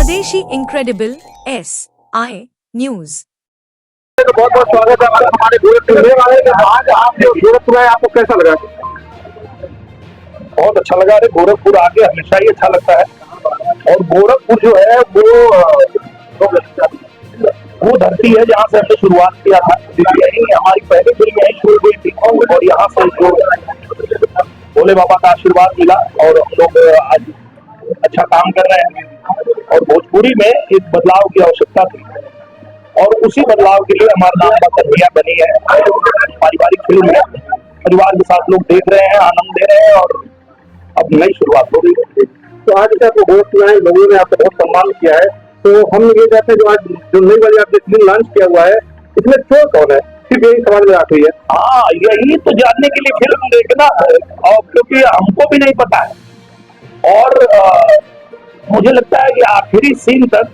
स्वदेशी incredible SI news. बहुत बहुत स्वागत है हमारे गोरखपुर में। आज आप जो गोरखपुर आए, आपको कैसा लगा? बहुत अच्छा लगा। अरे गोरखपुर आके हमेशा ही अच्छा लगता है। और गोरखपुर जो है वो धरती है जहाँ से हमने शुरुआत किया था। यही हमारी पहली फिल्म यही शुरू हुई थी और यहाँ से जो भोले बाबा का आशीर्वाद मिला और हम लोग आज अच्छा काम कर रहे हैं। और भोजपुरी में एक बदलाव की आवश्यकता थी और उसी बदलाव के लिए हमारा नाम कन्हैया बनी है। पारिवारिक फिल्म है, परिवार के साथ लोग देख रहे हैं, आनंद ले रहे हैं और अब नई शुरुआत हो गई है। तो आज का आपको होस्ट में लोगों ने आपका बहुत सम्मान किया है, तो हम ये चाहते हैं जो आज जो नई वाली आपने फिल्म लॉन्च किया हुआ है, इसमें चोर कौन है? सिर्फ यही सवाल में आती है। हाँ, यही तो जानने के लिए फिल्म देखना है, और क्योंकि हमको भी नहीं पता है और मुझे लगता है कि आखिरी सीन तक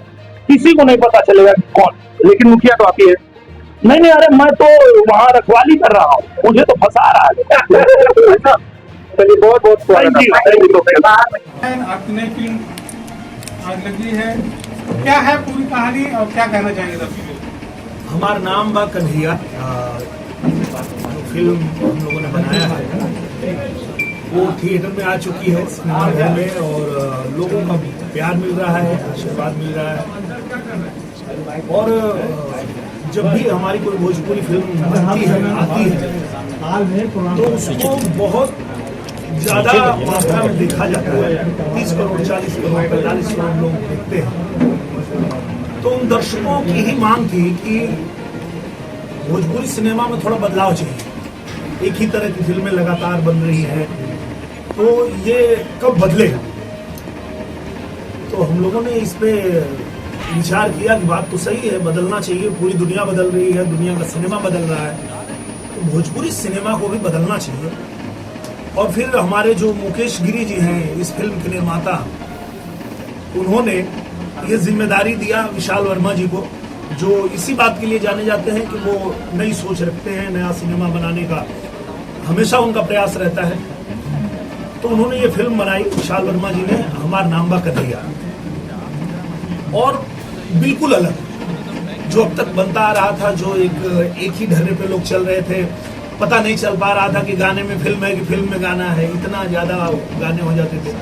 किसी को नहीं पता चलेगा कि कौन। लेकिन मुखिया तो आप ही है। नहीं, अरे मैं तो वहाँ रखवाली कर रहा हूँ, मुझे तो फंसा रहा है। चलिए, बहुत बहुत स्वागत है। आपकी नई फिल्म आज लगी है, क्या है पूरी कहानी और क्या कहना चाहेंगे दर्शकों? हमारा नाम बा कन्हैया। फिल्म हम लोगों ने बनाया है, वो थिएटर में आ चुकी है, सिनेमा घर में, और लोगों का प्यार मिल रहा है, आशीर्वाद मिल रहा है। और जब भी हमारी कोई भोजपुरी फिल्म बनती है, आती है, तो उसको बहुत ज्यादा मात्रा में देखा जाता है। 30 करोड़, 40 करोड़, 45 करोड़ लोग देखते हैं। तो उन दर्शकों की ही मांग थी कि भोजपुरी सिनेमा में थोड़ा बदलाव चाहिए। एक ही तरह की फिल्में लगातार बन रही हैं, तो ये कब बदलेगा? तो हम लोगों ने इस पे विचार किया कि बात तो सही है, बदलना चाहिए। पूरी दुनिया बदल रही है, दुनिया का सिनेमा बदल रहा है, तो भोजपुरी सिनेमा को भी बदलना चाहिए। और फिर हमारे जो मुकेश गिरी जी हैं, इस फिल्म के निर्माता, उन्होंने ये जिम्मेदारी दिया विशाल वर्मा जी को, जो इसी बात के लिए जाने जाते हैं कि वो नई सोच रखते हैं, नया सिनेमा बनाने का हमेशा उनका प्रयास रहता है। तो उन्होंने ये फिल्म बनाई, विशाल वर्मा जी ने, हमारा नाम बा कन्हैया। और बिल्कुल अलग जो अब तक बनता आ रहा था, जो एक ही ढर्रे पे लोग चल रहे थे, पता नहीं चल पा रहा था कि गाने में फिल्म है कि फिल्म में गाना है, इतना ज्यादा गाने हो जाते थे।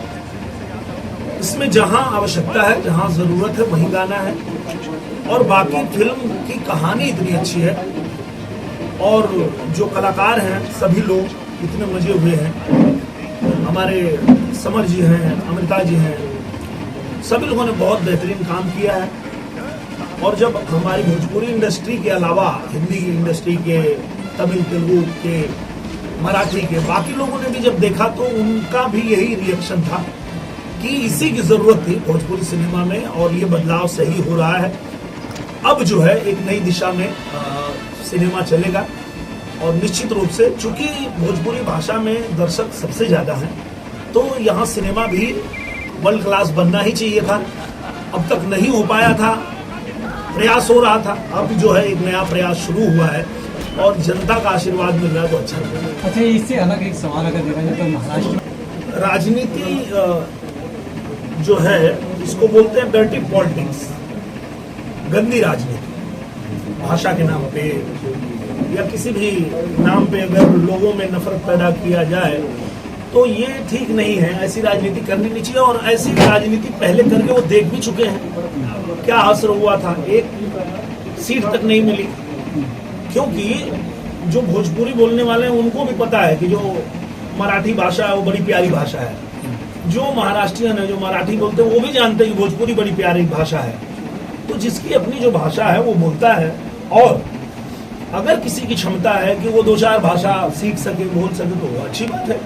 इसमें जहां आवश्यकता है, जहां जरूरत है, वहीं गाना है। और बाकी फिल्म की कहानी इतनी अच्छी है और जो कलाकार हैं सभी लोग इतने मजे हुए हैं। हमारे समर जी हैं, अमृता जी हैं, सभी लोगों ने बहुत बेहतरीन काम किया है। और जब हमारी भोजपुरी इंडस्ट्री के अलावा हिंदी की इंडस्ट्री के, तमिल, तेलुगु के, मराठी के बाकी लोगों ने भी जब देखा, तो उनका भी यही रिएक्शन था कि इसी की जरूरत थी भोजपुरी सिनेमा में, और ये बदलाव सही हो रहा है। अब जो है एक नई दिशा में सिनेमा चलेगा। और निश्चित रूप से चूंकि भोजपुरी भाषा में दर्शक सबसे ज्यादा हैं, तो यहाँ सिनेमा भी वर्ल्ड क्लास बनना ही चाहिए था। अब तक नहीं हो पाया था, प्रयास हो रहा था, अब जो है एक नया प्रयास शुरू हुआ है और जनता का आशीर्वाद मिल रहा है, तो अच्छा लग रहा है। अच्छा, इससे अलग एक सवाल अगर देखा जाए तो महाराष्ट्र राजनीति जो है, इसको बोलते हैं डर्टी पॉलिटिक्स, गंदी राजनीति। भाषा के नाम पे या किसी भी नाम पे अगर लोगों में नफरत पैदा किया जाए, तो ये ठीक नहीं है। ऐसी राजनीति करनी नहीं चाहिए, और ऐसी राजनीति पहले करके वो देख भी चुके हैं। क्या असर हुआ था, एक सीट तक नहीं मिली, क्योंकि जो भोजपुरी बोलने वाले हैं उनको भी पता है कि जो मराठी भाषा है वो बड़ी प्यारी भाषा है। जो महाराष्ट्रियन है, जो मराठी बोलते हैं, वो भी जानते हैं कि भोजपुरी बड़ी प्यारी भाषा है। तो जिसकी अपनी जो भाषा है वो बोलता है, और अगर किसी की क्षमता है कि वो 2-4 भाषा सीख सके, बोल सके, तो वो अच्छी बात है।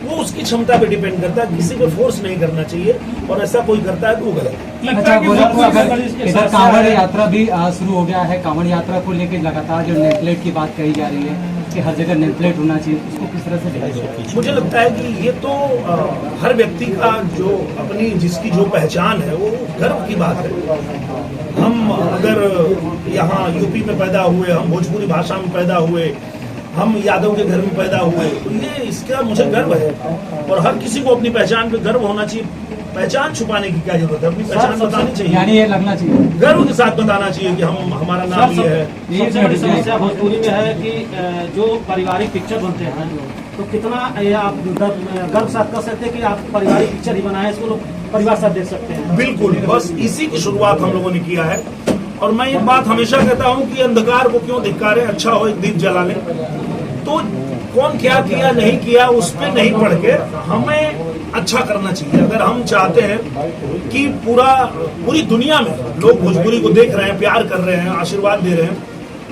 वो उसकी क्षमता पे डिपेंड करता है, किसी पे फोर्स नहीं करना चाहिए, और ऐसा कोई करता है तो वो गलत है। अच्छा, गोरखपुर अगर इधर कांवड़ यात्रा भी शुरू हो गया है, कांवड़ यात्रा को लेकर लगातार जो नेम प्लेट की बात कही जा रही है कि हर जगह नेम प्लेट होना चाहिए, उसको किस तरह से देखा जाए? मुझे लगता है कि ये तो हर व्यक्ति का जो अपनी जिसकी जो पहचान है, वो गर्व की बात है। हम अगर यहाँ यूपी में पैदा हुए, हम भोजपुरी भाषा में पैदा हुए, हम यादव के घर में पैदा हुए, तो ये इसका मुझे गर्व है। और हर किसी को अपनी पहचान पे गर्व होना चाहिए। पहचान छुपाने की क्या जरूरत है, अपनी पहचान बतानी चाहिए, यानी ये लगना चाहिए, गर्व के साथ बताना चाहिए कि हम हमारा नाम ये है। सबसे बड़ी समस्या भोजपुरी में है कि जो पारिवारिक पिक्चर बनते हैं तो कितना ये आप गर्व साथ कर सकते हैं कि आप पारिवारिक पिक्चर ही बनाए, इसको लोग परिवार साथ देख सकते हैं। बिल्कुल, बस इसी की शुरुआत हम लोगों ने किया है। और मैं एक बात हमेशा कहता हूं कि अंधकार को क्यों धिक्कारे, अच्छा हो एक दीप जला ले। तो कौन क्या किया नहीं किया उस पर नहीं पड़ के हमें अच्छा करना चाहिए। अगर हम चाहते हैं कि पूरी दुनिया में लोग भोजपुरी को देख रहे हैं, प्यार कर रहे हैं, आशीर्वाद दे रहे हैं,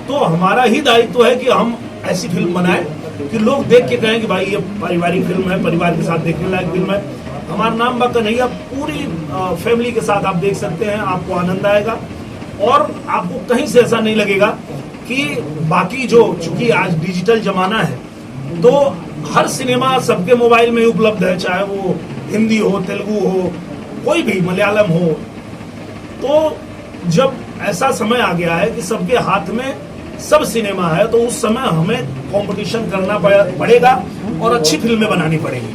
तो हमारा ही दायित्व है कि हम ऐसी फिल्म बनाएं कि लोग देख के कहें कि भाई ये पारिवारिक फिल्म है, परिवार के साथ देखने लायक फिल्म है। हमारा नाम बा कन्हैया पूरी फैमिली के साथ आप देख सकते हैं, आपको आनंद आएगा और आपको कहीं से ऐसा नहीं लगेगा कि बाकी जो, चूंकि आज डिजिटल जमाना है तो हर सिनेमा सबके मोबाइल में उपलब्ध है, चाहे वो हिंदी हो, तेलुगु हो, कोई भी, मलयालम हो। तो जब ऐसा समय आ गया है कि सबके हाथ में सब सिनेमा है, तो उस समय हमें कंपटीशन करना पड़ेगा और अच्छी फिल्में बनानी पड़ेगी।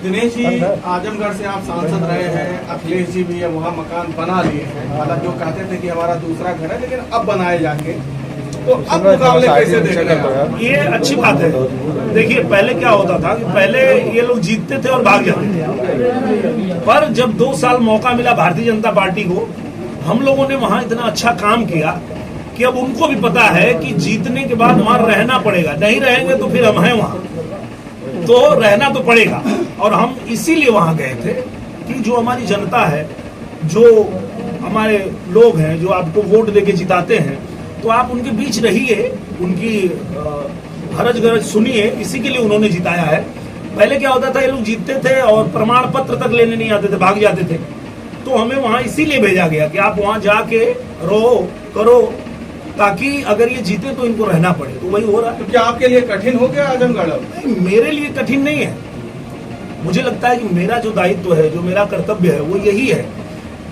दिनेश जी आजमगढ़ से आप सांसद रहे हैं, अखिलेश जी भी वहाँ मकान बना लिए हैं, हालांकि जो कहते थे कि हमारा दूसरा घर है, लेकिन अब बनाए जाके, तो अब मुकाबले कैसे देख रहे हैं? ये अच्छी बात है। देखिए पहले क्या होता था कि पहले ये लोग जीतते थे और भाग जाते थे, पर जब 2 साल मौका मिला भारतीय जनता पार्टी को, हम लोगों ने वहाँ इतना अच्छा काम किया कि अब उनको भी पता है कि जीतने के बाद वहाँ रहना पड़ेगा, नहीं रहेंगे तो फिर हम हैं वहाँ, तो रहना तो पड़ेगा। और हम इसीलिए वहाँ गए थे कि जो हमारी जनता है, जो हमारे लोग हैं, जो आपको वोट देके जिताते हैं, तो आप उनके बीच रहिए, उनकी हरज गरज सुनिए, इसी के लिए उन्होंने जिताया है। पहले क्या होता था, ये लोग जीतते थे और प्रमाण पत्र तक लेने नहीं आते थे, भाग जाते थे। तो हमें वहाँ इसीलिए भेजा गया कि आप वहाँ जाके रहो, करो, ताकि अगर ये जीते तो इनको रहना पड़े। तो वही हो रहा है। तो क्या आपके लिए कठिन हो गया आजमगढ़? मेरे लिए कठिन नहीं है। मुझे लगता है कि मेरा जो दायित्व है, जो मेरा कर्तव्य है, वो यही है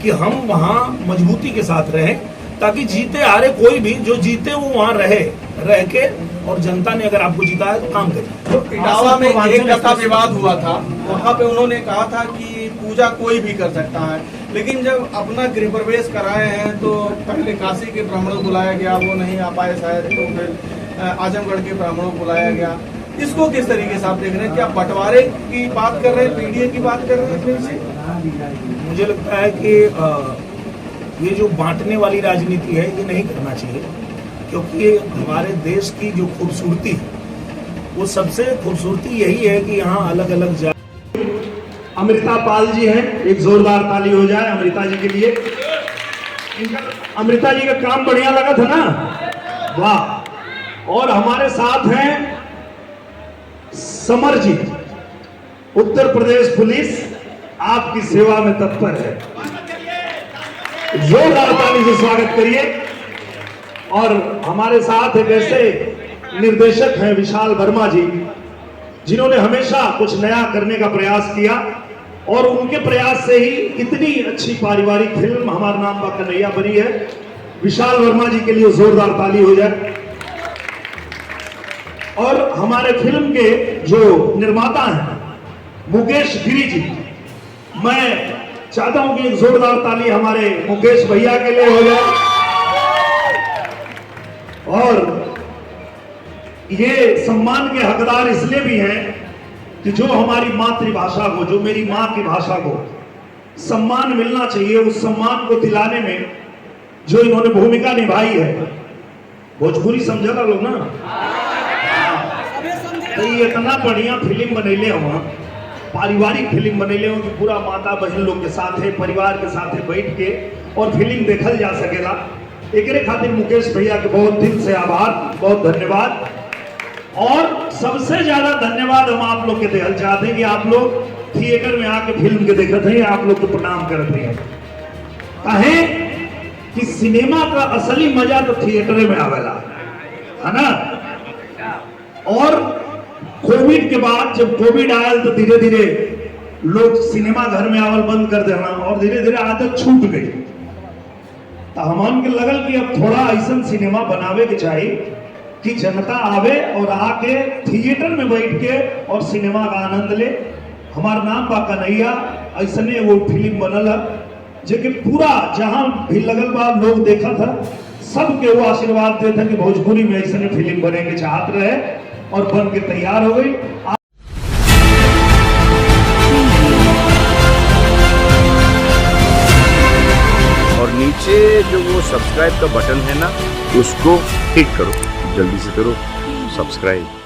कि हम वहाँ मजबूती के साथ रहें, ताकि जीते हारे कोई भी, जो जीते वो वहाँ रह के, और जनता ने अगर आपको जिताया तो काम करे। तो इटावा में एक कथा विवाद हुआ था, वहाँ पे उन्होंने कहा था कि पूजा कोई भी कर सकता है, लेकिन जब अपना गृह प्रवेश कराए हैं तो पहले काशी के ब्राह्मणों को बुलाया गया, वो नहीं आ पाए शायद, तो फिर आजमगढ़ के ब्राह्मणों को बुलाया गया। इसको किस तरीके से आप देख रहे हैं? क्या बंटवारे की बात कर रहे हैं, पीडीए की बात कर रहे हैं फिर से? मुझे लगता है कि ये जो बांटने वाली राजनीति है, ये नहीं करना चाहिए, क्योंकि हमारे देश की जो खूबसूरती है, वो सबसे खूबसूरती यही है कि यहाँ अलग अलग जाति। अमृता पाल जी हैं, एक जोरदार ताली हो जाए अमृता जी के लिए। अमृता जी का काम बढ़िया लगा था ना, वाह। और हमारे साथ हैं समर जी, उत्तर प्रदेश पुलिस आपकी सेवा में तत्पर है, जोरदार ताली से स्वागत करिए। और हमारे साथ एक ऐसे निर्देशक हैं विशाल वर्मा जी, जिन्होंने हमेशा कुछ नया करने का प्रयास किया, और उनके प्रयास से ही इतनी अच्छी पारिवारिक फिल्म हमारा नाम बा कन्हैया बनी है। विशाल वर्मा जी के लिए जोरदार ताली हो जाए। और हमारे फिल्म के जो निर्माता हैं मुकेश गिरी जी, मैं चाहता हूं कि एक जोरदार ताली हमारे मुकेश भैया के लिए हो जाए। और ये सम्मान के हकदार इसलिए भी हैं कि जो हमारी मातृभाषा को, जो मेरी मां की भाषा को सम्मान मिलना चाहिए, उस सम्मान को दिलाने में जो इन्होंने भूमिका निभाई है। भोजपुरी समझा लोग ना, तो ये इतना बढ़िया फिल्म बनैले हुआ, पारिवारिक फिल्म बनैले हो कि पूरा माता बहन लोग के साथ है, परिवार के साथ है, बैठ के और फिल्म देखल जा सकेला। एकरे खातिर मुकेश भैया के बहुत दिल से आभार, बहुत धन्यवाद। और सबसे ज्यादा धन्यवाद हम आप लोग के देना चाहते हैं कि आप लोग थिएटर में आके फिल्म के देखते हैं, आप लोग को प्रणाम करते हैं। कहे कि सिनेमा का असली मजा तो थिएटर में आवेला, है ना। और कोविड के बाद जब कोविड आया तो धीरे धीरे लोग सिनेमा घर में आवल बंद कर देना, और धीरे धीरे आदत छूट गई। तो हमन के लगल कि अब थोड़ा ऐसा सिनेमा बनावे के चाहिए कि जनता आवे और आके थिएटर में बैठ के और सिनेमा का आनंद ले। हमारा नाम बा कन्हैया, ऐसने वो फिल्म बनल है जेके पूरा जहां भी लगल बा लोग देखा था, सबके वो आशीर्वाद देते हैं कि भोजपुरी में ऐसने फिल्म बने के चाहत रहे और बन के तैयार हो गई। और नीचे जो वो सब्सक्राइब का बटन है ना, उसको हिट करो, जल्दी से करो सब्सक्राइब।